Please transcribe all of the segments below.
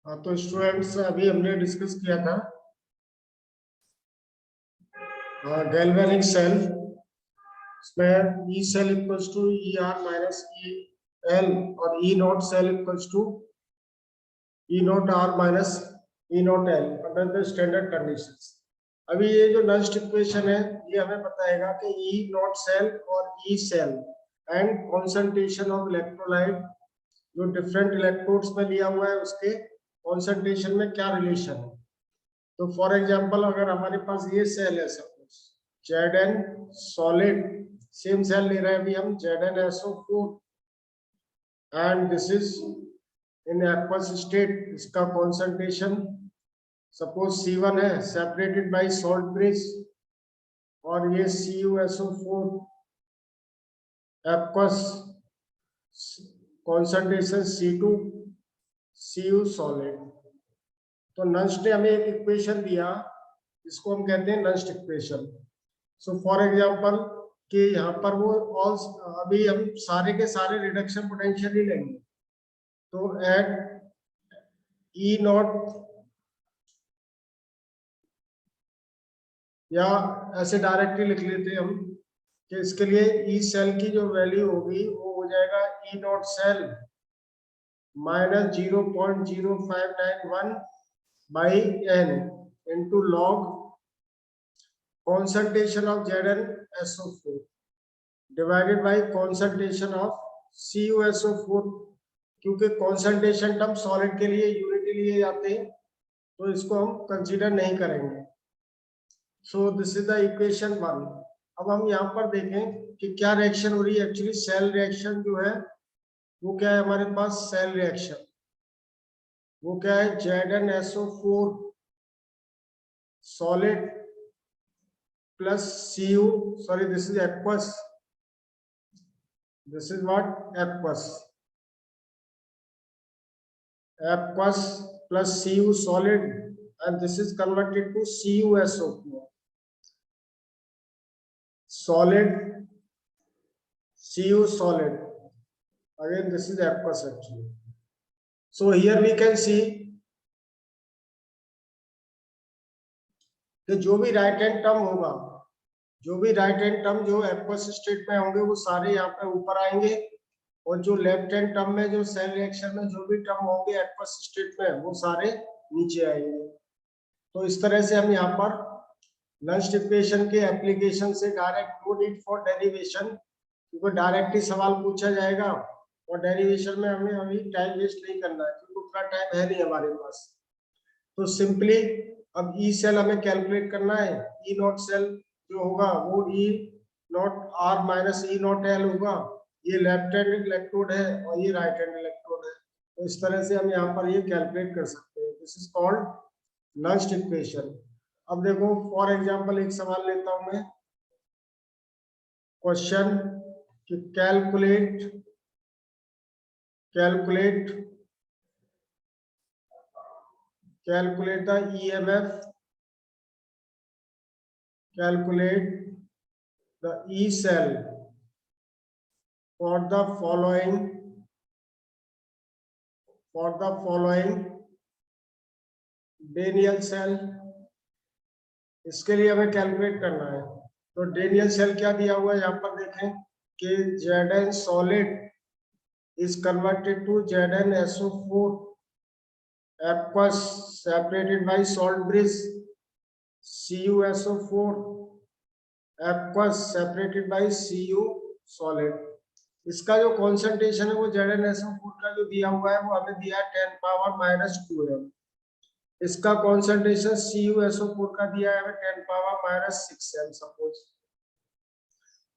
हाँ, तो स्टूडेंट्स अभी हमने डिस्कस किया था गैल्वेनिक सेल। इसमें E cell equals to E R minus E L और E not cell equals to E nought R minus E nought L under the standard conditions. अभी ये जो नस्ट इक्वेशन है ये हमें बताएगा कि ई नॉट सेल और E cell and concentration of electrolyte जो डिफरेंट इलेक्ट्रोड्स में लिया हुआ है उसके कॉन्सेंट्रेशन में क्या रिलेशन है। तो फॉर एग्जांपल अगर हमारे पास ये सेल है suppose Zn solid, same cell ले रहे हैं अभी हम ZnSO4 and this is in aqueous state. इसका कॉन्सेंट्रेशन सपोज C1 है सेपरेटेड बाय सॉल्ट ब्रिज और ये CuSO4 aqueous concentration C2 Cu solid. तो नस्ट ने हमें एक इक्वेशन दिया इसको हम कहते हैं Nernst equation. So for example कि यहाँ पर वो ऑल अभी हम सारे के सारे रिडक्शन पोटेंशियल ही लेंगे। तो एट ई नॉट या ऐसे डायरेक्टली लिख लेते हैं हम कि इसके लिए ई सेल की जो वैल्यू होगी वो हो जाएगा E not cell minus 0.0591 by N into log concentration of ZnSO4 divided by concentration of CuSO4। क्योंकि concentration टर्म सॉलिड के लिए यूनिटी लिए जाते हैं तो इसको हम कंसीडर नहीं करेंगे। सो दिस इज द इक्वेशन 1। अब हम यहाँ पर देखें कि क्या रिएक्शन हो रही है। एक्चुअली सेल रिएक्शन जो है वो क्या है हमारे पास सेल रिएक्शन वो क्या है ZnSO4 solid plus Cu, sorry, this is aqueous. This is what? Aqueous. Aqueous plus Cu solid, and this is converted to CuSO4. Solid, Cu solid. Again, this is aqueous actually. So here we can see कि जो भी right hand term होगा, जो भी right hand term जो aqueous state में होंगे वो सारे यहाँ पे ऊपर आएंगे और जो लेफ्ट हैंड टर्म में जो सेल रिएक्शन में जो भी टर्म होंगे एक्वस स्टेट में वो सारे नीचे आएंगे। तो इस तरह से हम यहाँ पर नस्ट इक्वेशन के एप्लीकेशन से direct no need for derivation, क्योंकि डायरेक्ट ही सवाल पूछा जाएगा और डेरिवेशन में हमें अभी टाइम वेस्ट नहीं करना है क्योंकि उतना टाइम है नहीं हमारे पास। तो सिंपली अब ई सेल हमें कैलकुलेट करना है। ई नॉट सेल जो होगा वो E nought R minus E nought L होगा। ये लेफ्ट हैंड इलेक्ट्रोड है और ये राइट हैंड इलेक्ट्रोड है। तो इस तरह से हम यहाँ पर ये कैलकुलेट कर सकते हैं। This is called Nernst equation. अब देखो फॉर एग्जांपल एक सवाल लेता हूं मैं, क्वेश्चन कि calculate the EMF, calculate the E cell for the following Daniell cell। इसके लिए हमें कैलकुलेट करना है। तो Daniell cell क्या दिया हुआ है यहाँ पर देखें कि Zn solid is converted to ZnSO4 aqueous separated by salt bridge, CuSO4 aqueous separated by Cu solid। इसका जो कॉन्सेंट्रेशन है वो ZnSO4 का जो दिया हुआ है वो हमें दिया है 10⁻⁻²m। इसका कॉन्सेंट्रेशन CuSO4 का दिया है हमें 10⁻⁻6m सपोज।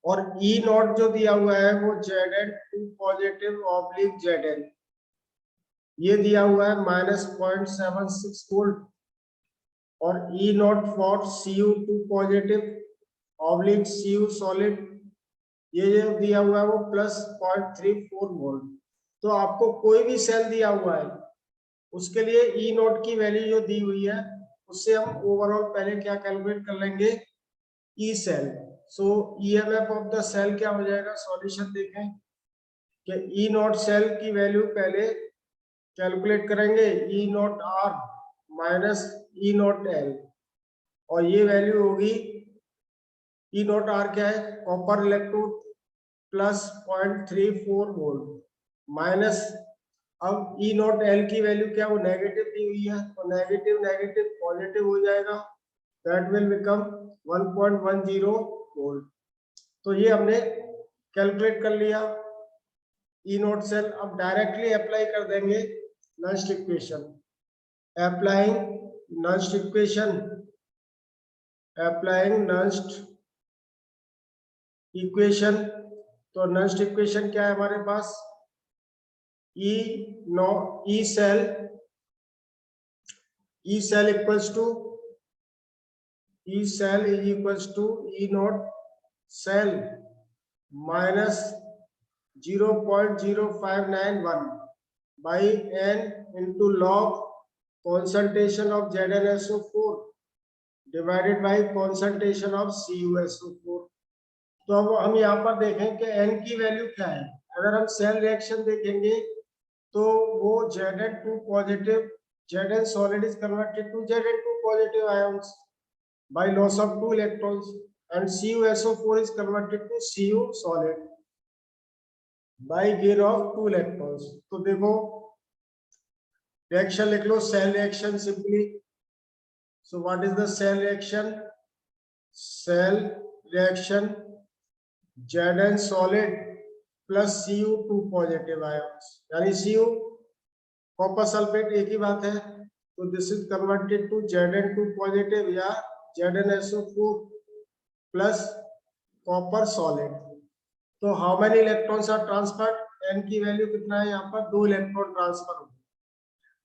और E नॉट जो दिया हुआ है वो Zn2 पॉजिटिव ऑब्लिक Zn ये दिया हुआ है -0.76 वोल्ट। और E not for Cu2 positive oblique Cu solid ये जो दिया हुआ है वो +0.34 वोल्ट। तो आपको कोई भी सेल दिया हुआ है उसके लिए ई नॉट की वैल्यू जो दी हुई है उससे हम ओवरऑल पहले क्या कैलकुलेट कर लेंगे E cell. So EMF of the cell क्या हो जाएगा, सॉल्यूशन देखें कि ई नॉट सेल की वैल्यू पहले कैलकुलेट करेंगे E nought R minus E nought L, और ये वैल्यू होगी ई नॉट आर क्या है, copper electrode plus 0.34 volt minus, अब ई नॉट एल की वैल्यू क्या, वो नेगेटिव दी हुई है, तो नेगेटिव नेगेटिव पॉजिटिव हो जाएगा, दैट विल बिकम 1.10 वोल्ट। तो ये हमने कैलकुलेट कर लिया ई नॉट सेल। अब डायरेक्टली अप्लाई कर देंगे Nernst equation, applying Nernst equation, applying Nernst equation. तो नस्ट इक्वेशन क्या है हमारे पास, E nought E cell equals to E cell is equals to E not cell minus 0.0591 by n into log concentration of ZnSO4 divided by concentration of CuSO4। तो अब हम यहाँ पर देखें कि n की वैल्यू क्या है। अगर हम सेल रिएक्शन देखेंगे तो वो Zn2 positive, Zn solid is converted to Zn2 positive ions by loss of 2 electrons and CuSO4 is converted to Cu solid by gain of 2 electrons। तो देखो रिएक्शन लिख लो, cell reaction simply. So what is the cell reaction, cell reaction Zn solid plus Cu2 positive ions, यानी Cu copper sulphate एक ही बात है, तो this is converted to Zn2 positive या ZnSO4 प्लस कॉपर सॉलिड। तो how many electrons are transferred, n की वैल्यू कितना है यहाँ पर, 2 इलेक्ट्रॉन ट्रांसफर हो।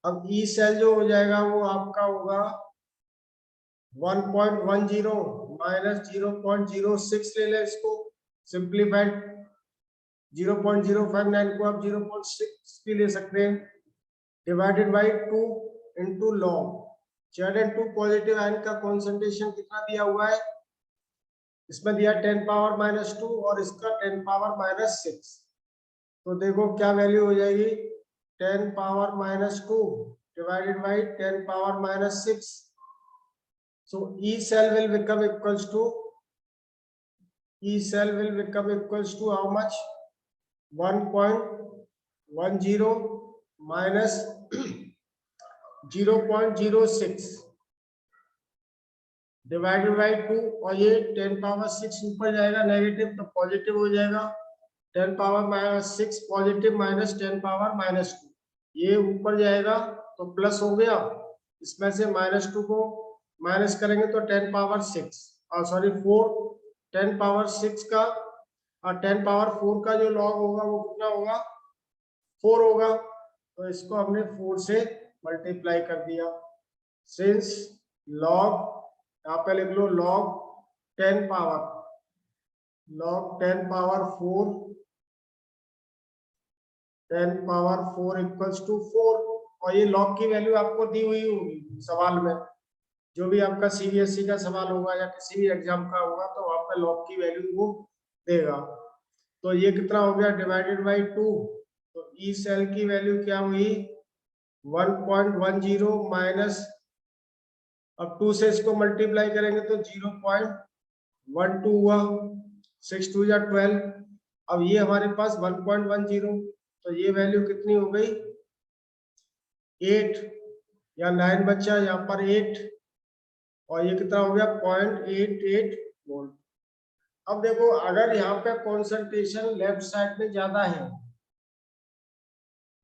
अब ई सेल जो हो जाएगा वो आपका होगा 1.10 माइनस 0.06 ले लें इसको सिंप्लीफाइड, 0.059 को आप 0.6 भी ले सकते हैं, divided by 2 into log Zn2 positive ion का कॉन्सेंट्रेशन कितना दिया हुआ है, इसमें दिया 10 पावर माइनस 2 और इसका 10 पावर माइनस 6। तो देखो क्या वैल्यू हो जाएगी, 10 power minus 2 divided by 10 power minus 6। So E cell will become equals to how much, 1.10 minus 0.06 divided by 2, और ये 10 पावर 6 ऊपर जाएगा नेगेटिव तो पॉजिटिव हो जाएगा, 10 power minus 6 positive minus 10 power minus 2, ये ऊपर जाएगा तो प्लस हो गया, इसमें से -2 को माइनस करेंगे तो 10 पावर 6 सॉरी 4, 10 पावर 6 का और 10 पावर 4 का जो लॉग होगा वो कितना होगा, 4 होगा, तो इसको हमने 4 से मल्टीप्लाई कर दिया। सिंस लॉग, यहाँ पे लिख लो log 10 power 4, 10 power 4 equals to 4, और ये लॉग की वैल्यू आपको दी हुई होगी सवाल में, जो भी आपका सीबीएसई का सवाल होगा या किसी भी एग्जाम का होगा तो वहां पे लॉग की वैल्यू वो देगा। तो ये कितना हो गया, डिवाइडेड बाई 2, तो ई सेल की वैल्यू क्या हुई 1.10 माइनस, अब 2 से इसको मल्टीप्लाई करेंगे तो 0.12 हुआ, 6 2 या 12, अब ये हमारे पास 1.10, तो ये वैल्यू कितनी हो गई 8 या 9 बच्चा यहाँ पर 8, और ये कितना हो गया 0.88 वोल्ट। अब देखो अगर यहाँ पे कॉन्सेंट्रेशन लेफ्ट साइड में ज्यादा है,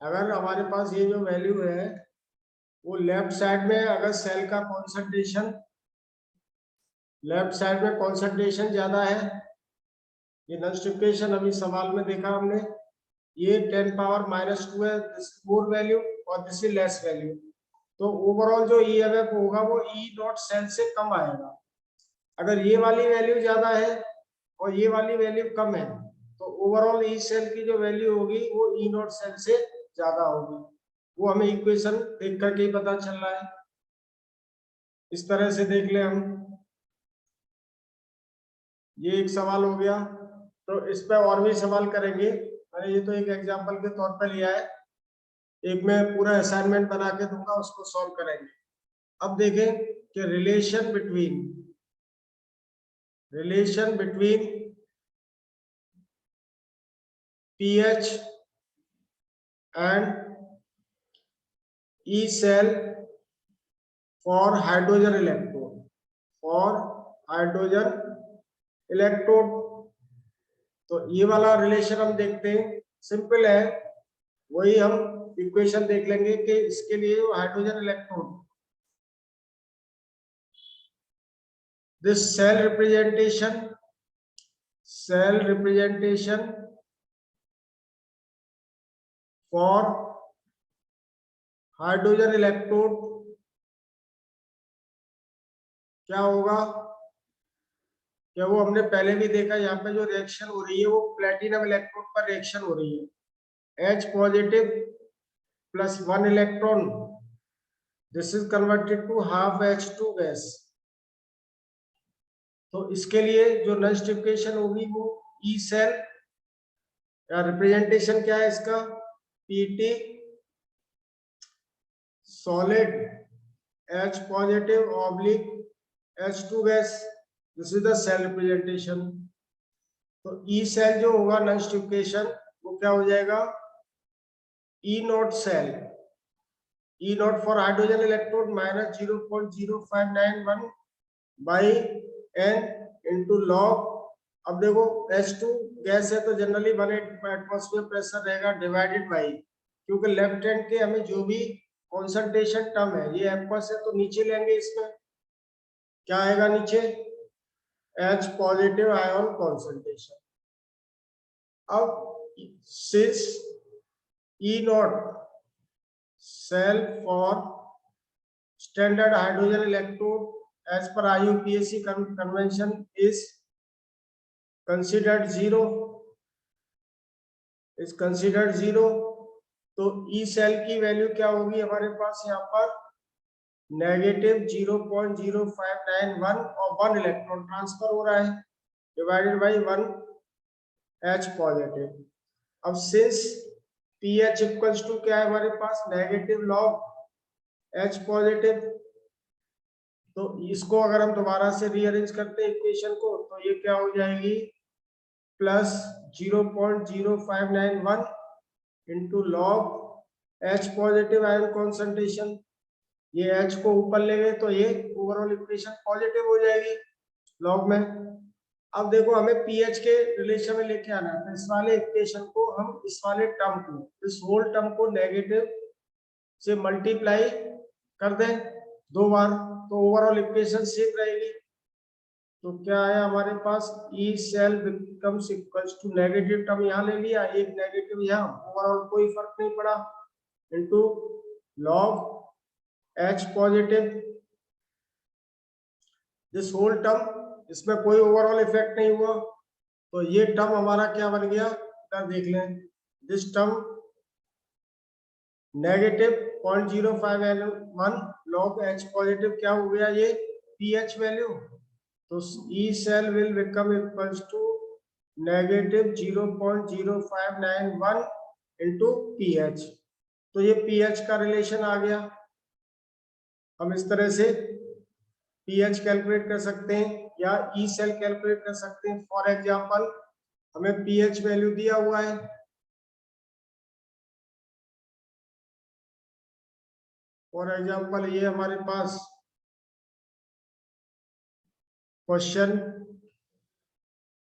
अगर हमारे पास ये जो वैल्यू है वो लेफ्ट साइड में, अगर सेल का कॉन्सेंट्रेशन लेफ्ट साइड में कॉन्सेंट्रेशन ज्यादा है, ये नस्ट इक्वेशन अभी सवाल में देखा हमने, ये 10 पावर माइनस 2 है, दिस मोर वैल्यू और दिस इज लेस वैल्यू, तो ओवरऑल जो ईएमएफ होगा वो ई डॉट सेल से कम आएगा। अगर ये वाली वैल्यू ज्यादा है और ये वाली वैल्यू कम है तो ओवरऑल ई सेल की जो वैल्यू होगी वो ई नॉट सेल से ज्यादा होगी, वो हमें इक्वेशन देख करके ही पता चल रहा है। इस तरह से देख ले हम, ये एक सवाल हो गया, तो इस पे और भी सवाल करेंगे, मैंने ये तो एक एग्जांपल के तौर पर लिया है। एक मैं पूरा असाइनमेंट बना के दूंगा, उसको सॉल्व करेंगे। अब देखें कि relation between pH and E cell for hydrogen electrode। तो ये वाला रिलेशन हम देखते हैं, सिंपल है, वही हम इक्वेशन देख लेंगे कि इसके लिए hydrogen electrode, this cell representation for hydrogen electrode क्या होगा, क्या वो हमने पहले भी देखा, यहाँ पे जो रिएक्शन हो रही है वो प्लेटिनम इलेक्ट्रोड पर रिएक्शन हो रही है, H positive plus 1 electron, this is converted to half H2 gas. तो इसके लिए जो नॉइस्टिफिकेशन होगी वो ई सेल, या रिप्रेजेंटेशन क्या है इसका, Pt solid H positive oblique H2 gas, this is the cell representation. तो ई सेल जो होगा नॉइस्टिफिकेशन वो क्या हो जाएगा, E not cell, E nought for hydrogen electrode minus 0.0591 by N into log. अब देखो H2 गैस है तो जनरली 1 एटमॉस्फेयर प्रेशर रहेगा डिवाइडेड बाई, क्योंकि लेफ्ट हैंड के हमें जो भी कॉन्सेंट्रेशन टर्म है ये एक्वस है, तो नीचे लेंगे, इसमें क्या आएगा नीचे, H पॉजिटिव आयन कॉन्सेंट्रेशन। अब since E not cell for standard hydrogen electrode as per IUPAC convention is considered zero, तो ई सेल की वैल्यू क्या होगी हमारे पास यहाँ पर, नेगेटिव 0.0591 और 1 इलेक्ट्रॉन ट्रांसफर हो रहा है डिवाइडेड बाई 1 H पॉजिटिव। अब सिंस pH इक्वल्स टू क्या है हमारे पास, नेगेटिव लॉग H पॉजिटिव, तो इसको अगर हम दोबारा से रीअरेंज करते हैं इक्वेशन को, तो ये क्या हो जाएगी, plus 0.0591 into log H positive ion concentration, ये H को ऊपर ले गए तो ये ओवरऑल इक्वेशन पॉजिटिव हो जाएगी लॉग में। अब देखो हमें pH के रिलेशन में लेके आना है, तो इस वाले इक्वेशन को हम इस वाले टर्म को, इस होल टर्म को नेगेटिव से मल्टीप्लाई कर दें 2 बार, तो ओवरऑल इक्वेशन सेम रहेगी। तो क्या है हमारे पास, E cell becomes equals to, negative term यहाँ ले लिया, एक नेगेटिव यहाँ, ओवरऑल कोई फर्क नहीं पड़ा, into log H positive, this whole term, इसमें कोई ओवरऑल इफेक्ट नहीं हुआ, तो ये टर्म हमारा क्या बन गया, इधर देख लें, this term negative 0.0591 log H positive क्या हो गया, ये pH वैल्यू, तो E cell will become equals to negative 0.0591 into pH। तो ये pH का रिलेशन आ गया, हम इस तरह से pH कैलकुलेट कर सकते हैं या E cell कैलकुलेट कर सकते हैं। फॉर एग्जांपल हमें pH वैल्यू दिया हुआ है, फॉर एग्जांपल ये हमारे पास question,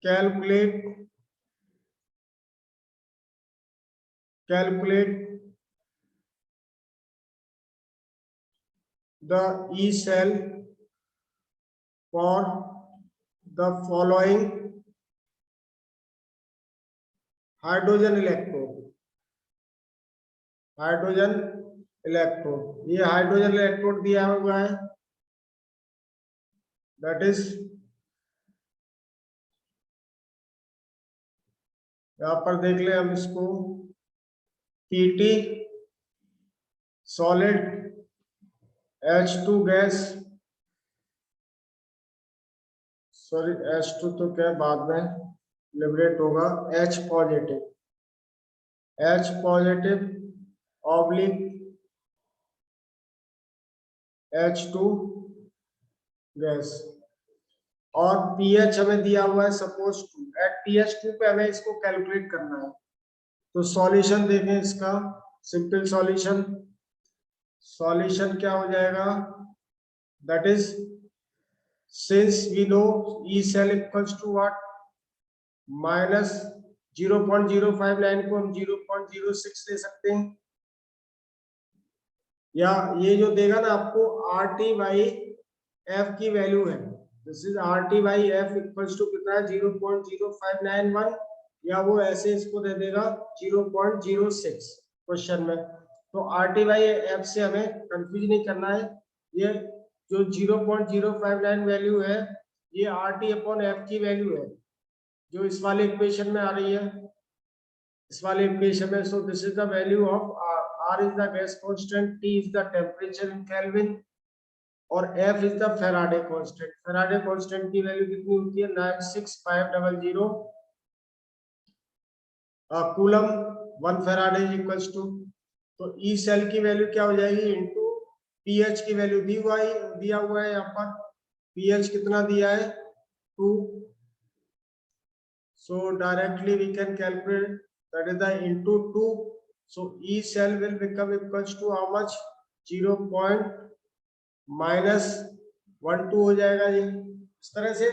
calculate the E cell for the following hydrogen electrode, ये हाइड्रोजन इलेक्ट्रोड दिया हुआ है, दैट इज यहाँ पर देख ले हम इसको, Pt solid H2 gas, sorry H2 तो क्या बाद में लिबरेट होगा, H positive oblique H2 gas, और pH हमें दिया हुआ है सपोज 2। एट pH 2 पे हमें इसको कैलकुलेट करना है। तो सॉल्यूशन देखें इसका, सिंपल सॉल्यूशन, सॉल्यूशन क्या हो जाएगा, that is since we know E cell equals to what, minus 0.059 को हम 0.06 ले सकते हैं, या ये जो देगा ना आपको RT बाई F की वैल्यू है, this is RT by F equals to कितना है 0.0591, या वो ऐसे इसको दे देगा 0.06 क्वेश्चन में। तो RT बाई F से हमें कंफ्यूज नहीं करना है, ये जो 0.059 वैल्यू है ये RT अपॉन F की वैल्यू है जो इस वाले इक्वेशन में आ रही है, इस वाले इक्वेशन में। So this is the value of R is the gas constant, T is the temperature in Kelvin, और F is the Faraday constant. Faraday constant की वैल्यू कितनी होती है 96500 coulomb, 1 Faraday is equals to, तो E cell की value क्या हो जाएगी इनटू पीएच की वैल्यू दिया हुआ है यहाँ पर, पीएच कितना दिया है 2, so directly we can calculate that is the into 2, so E cell will become equals to how much 0. -12 हो जाएगा। ये इस तरह से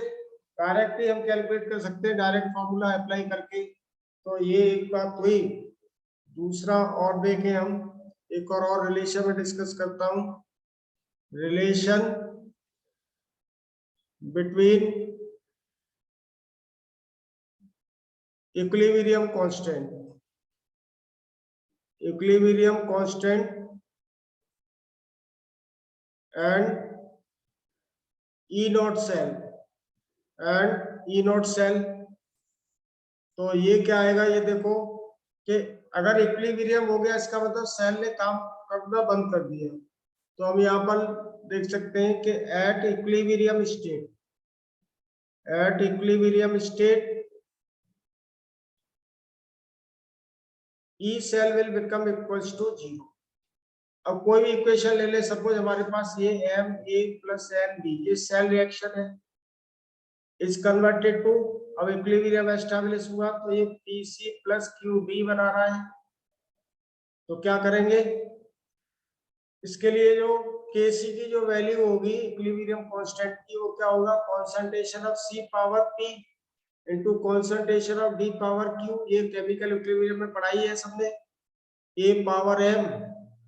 डायरेक्टली हम कैलकुलेट कर सकते हैं डायरेक्ट फॉर्मूला अप्लाई करके। तो ये एक बात हुई। दूसरा और देखें हम, एक और रिलेशन में डिस्कस करता हूं, relation between equilibrium constant and E not cell. तो ये क्या आएगा, ये देखो कि अगर इक्विलिब्रियम हो गया इसका मतलब सेल ने काम करना बंद कर दिया। तो हम यहाँ पर देख सकते हैं कि at equilibrium state E cell will become equals to 0। अब कोई भी इक्वेशन ले ले, सपोज हमारे पास ये Ma प्लस Mb, ये सेल रिएक्शन है, इज कन्वर्टेड टू, अब इक्विलिब्रियम एस्टैब्लिश हुआ तो ये Pc प्लस Qb बना रहा है। तो क्या करेंगे, इसके लिए जो Kc की जो वैल्यू होगी इक्विलिब्रियम कांस्टेंट की, वो क्या होगा, concentration of C power P into concentration of D power Q। ये केमिकल इक्विलिब्रियम में पढ़ाई है सबने, A power M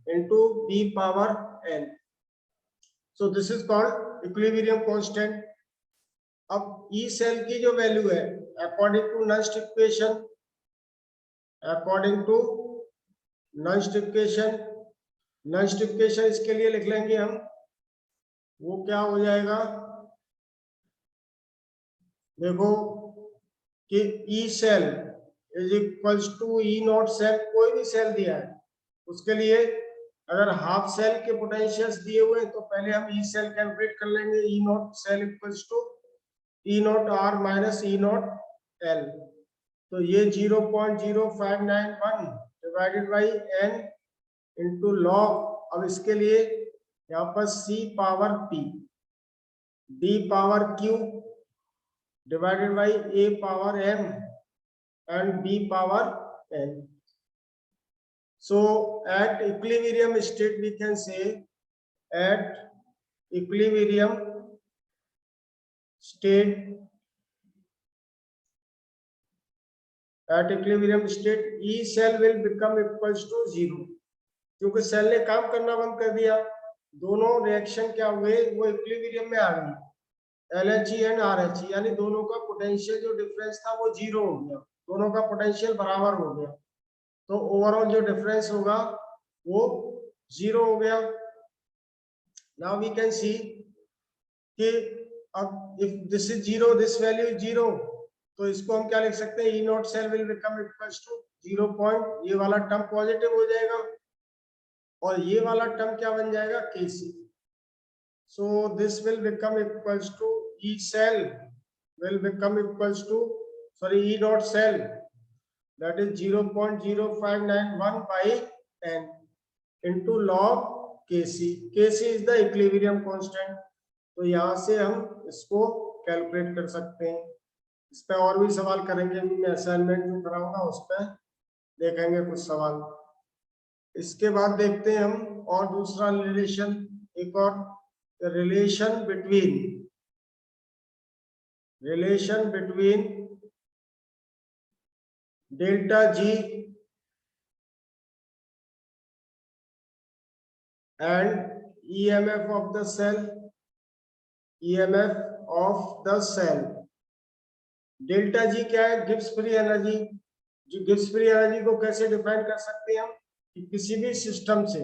into B power N। So this is called equilibrium constant. अब ई सेल की जो वैल्यू है अकॉर्डिंग टू नस्ट इक्वेशन इसके लिए लिख लेंगे हम, वो क्या हो जाएगा, देखो कि E cell is equals to E not cell. कोई भी सेल दिया है उसके लिए अगर हाफ सेल के पोटेंशियल्स दिए हुए हैं तो पहले हम ई सेल कैलकुलेट कर लेंगे, E not cell equals to E nought R minus E nought L. तो ये 0.0591 divided by N into log. अब इसके लिए यहाँ पर C power P, D power Q divided by A power M and B power N। So at equilibrium state we can say, at equilibrium state E cell will become equals to 0, क्योंकि cell ने काम करना बंद कर दिया। दोनों reaction क्या हुए, वो इक्विलिब्रियम में आ गई, LHE एंड RH, यानी दोनों का पोटेंशियल जो डिफरेंस था वो 0 हो गया, दोनों का पोटेंशियल बराबर हो गया। तो ओवरऑल जो डिफरेंस होगा वो 0 हो गया। नाउ वी कैन सी कि अब if this is 0, this value is 0, तो इसको हम क्या लिख सकते हैं, E not cell will become equals to 0 point, ये वाला टर्म पॉजिटिव हो जाएगा और ये वाला टर्म क्या बन जाएगा, Kc। So this will become equals to E cell will become equals to, sorry, E not cell, that is 0.0591 by n। Into log Kc। Kc is the equilibrium constant. तो यहाँ से हम इसको कैलकुलेट कर सकते हैं। इस पे और भी सवाल करेंगे, अभी मैं असाइनमेंट जो कराऊंगा उस पर देखेंगे कुछ सवाल। इसके बाद देखते हैं हम और दूसरा रिलेशन, एक और relation between delta G and EMF of the cell. Delta G क्या है? Gibbs free energy. जो गिब्स फ्री एनर्जी को कैसे डिफाइन कर सकते हैं हम कि किसी भी सिस्टम से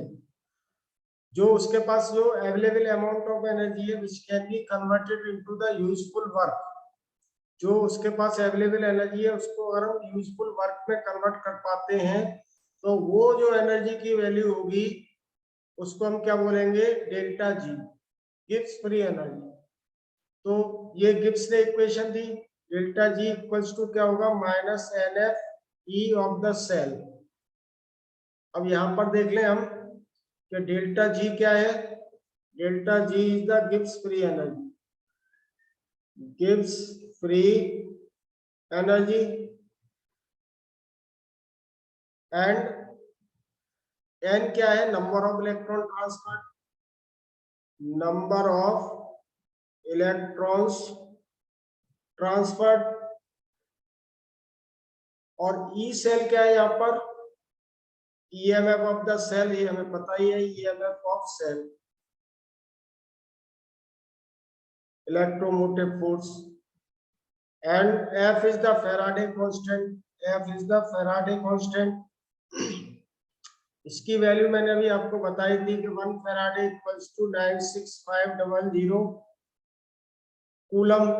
जो उसके पास जो अवेलेबल अमाउंट ऑफ एनर्जी है which can be converted into the useful work, जो उसके पास अवेलेबल एनर्जी है उसको अगर हम यूजफुल वर्क में कन्वर्ट कर पाते हैं तो वो जो एनर्जी की वैल्यू होगी उसको हम क्या बोलेंगे? Delta G, Gibbs free energy. तो ये गिब्स ने इक्वेशन दी, डेल्टा जी इक्वल्स टू क्या होगा? Minus NF E of the cell. अब यहाँ पर देख लें हम कि डेल्टा जी क्या है? Delta G is the Gibbs free energy, Gibbs free energy and n क्या है? Number of electron transfer, number of electrons transferred. और ई सेल क्या है यहाँ पर? EMF ऑफ द सेल, ये हमें पता ही है, EMF of cell, electromotive force. And F is the Faraday constant, F is the Faraday constant. इसकी वैल्यू मैंने अभी आपको बताई थी कि 1 फैराडे इक्वल्स टू 96500 कूलम,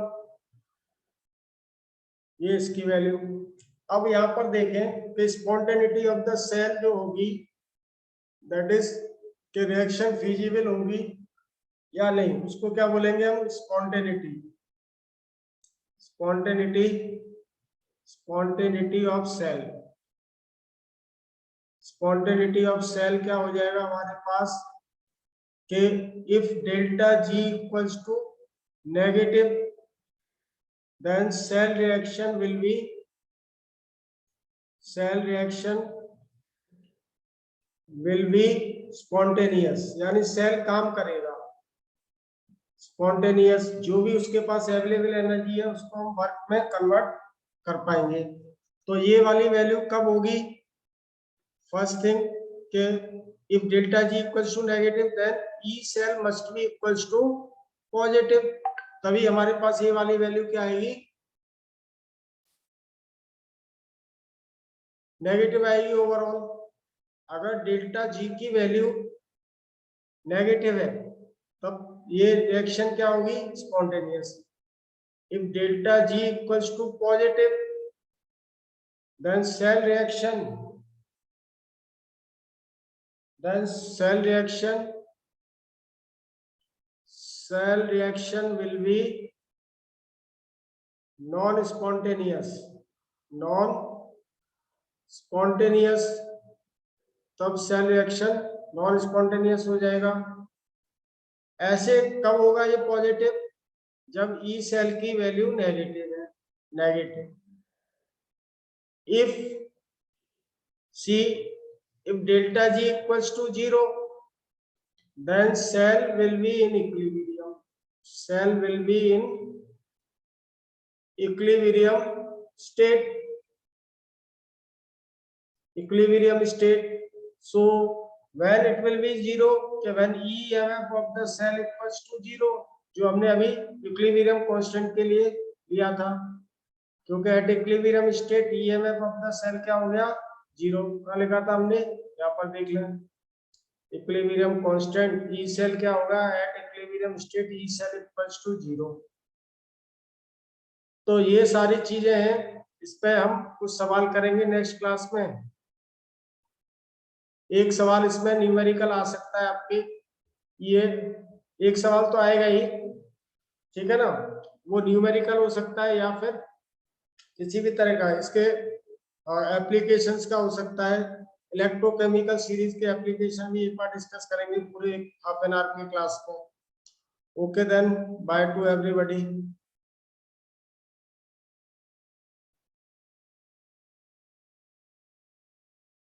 ये इसकी वैल्यू। अब यहाँ पर देखें कि स्पॉन्टेनिटी ऑफ द सेल जो होगी, दैट इज कि रिएक्शन फिजिबल होगी या नहीं, उसको क्या बोलेंगे हम? Spontaneity. Spontaneity of cell, spontaneity of cell क्या हो जाएगा हमारे पास कि if delta G equals to negative then cell reaction will be spontaneous, यानी सेल काम करेगा स्पॉन्टेनियस। जो भी उसके पास अवेलेबल एनर्जी है उसको हम वर्क में कन्वर्ट कर पाएंगे। तो ये वाली वैल्यू कब होगी? फर्स्ट थिंग के if delta G equals to negative then E cell must be equals to positive, तभी हमारे पास ये वाली वैल्यू क्या आएगी? नेगेटिव आएगी ओवरऑल। अगर डेल्टा जी की वैल्यू नेगेटिव है तब ये रिएक्शन क्या होगी? Spontaneous. If delta G equals to positive then cell reaction will be non-spontaneous, तब सेल रिएक्शन नॉन स्पॉन्टेनियस हो जाएगा। ऐसे कब होगा ये पॉजिटिव? जब ई सेल की वैल्यू नेगेटिव है, if delta G equals to 0 then cell will be in equilibrium, equilibrium state. So when it will be 0, when EMF of the cell equals to 0, जो हमने अभी इक्विलिब्रियम कांस्टेंट के लिए लिया था, क्योंकि at equilibrium state EMF of the cell क्या हो गया? 0 का लिखा था हमने, यहाँ पर देख लें इक्विलिब्रियम कांस्टेंट ई सेल क्या होगा? At equilibrium state E cell equals to 0। तो ये सारी चीजें हैं, इस पे हम कुछ सवाल करेंगे नेक्स्ट क्लास में। एक सवाल इसमें न्यूमेरिकल आ सकता है आपके, ये एक सवाल तो आएगा ही, ठीक है ना, वो न्यूमेरिकल हो सकता है या फिर किसी भी तरह का इसके एप्लीकेशंस का हो सकता है, इलेक्ट्रोकेमिकल सीरीज के एप्लीकेशन भी एक बार डिस्कस करेंगे पूरे हाफ एन आवर के क्लास में। Okay then, bye to everybody.